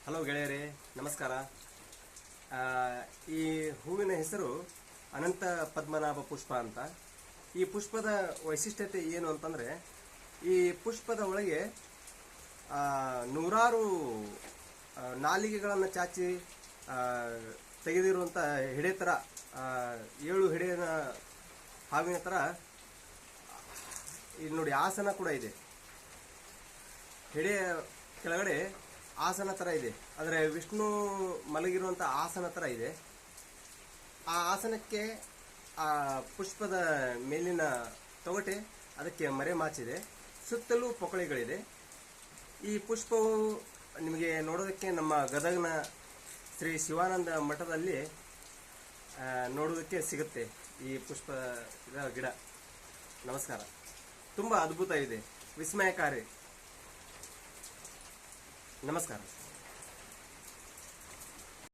Hello ಗೆಳೆಯರೇ, ನಮಸ್ಕಾರ. ಈ ಹೂವಿನ ಹೆಸರು ಅನಂತ ಪದ್ಮನಾಭ ಪುಷ್ಪ ಅಂತ. ಈ ಪುಷ್ಪದ ವೈಶಿಷ್ಟ್ಯತೆ ಏನು ಅಂತಂದರೆ, ಈ ಪುಷ್ಪದ ಒಳಗೆ ನೂರಾರು ನಾಲಿಗೆಗಳನ್ನು ಚಾಚಿ ತೆಗೆದಿರುವಂಥ ಹೆಡೆ ಥರ, 7 ಹೆಡೆಯ ಹಾವಿನ ಥರ ಇಲ್ಲಿ ನೋಡಿ ಆಸನ ಕೂಡ ಇದೆ. ಹೆಡೆಯ ಕೆಳಗಡೆ ಆಸನ ಥರ ಇದೆ, ಅಂದರೆ ವಿಷ್ಣು ಮಲಗಿರುವಂಥ ಆಸನ ಥರ ಇದೆ. ಆ ಆಸನಕ್ಕೆ ಆ ಪುಷ್ಪದ ಮೇಲಿನ ತೊಗಟೆ ಅದಕ್ಕೆ ಮರೆ ಮಾಚಿದೆ, ಸುತ್ತಲೂ ಪೊಕಳೆಗಳಿದೆ. ಈ ಪುಷ್ಪವು ನಿಮಗೆ ನೋಡೋದಕ್ಕೆ ನಮ್ಮ ಗದಗನ ಶ್ರೀ ಶಿವಾನಂದ ಮಠದಲ್ಲಿ ನೋಡೋದಕ್ಕೆ ಸಿಗುತ್ತೆ. ಈ ಪುಷ್ಪದ ಗಿಡ ನಮಸ್ಕಾರ, ತುಂಬ ಅದ್ಭುತ ಇದೆ, ವಿಸ್ಮಯಕಾರಿ. ನಮಸ್ಕಾರ.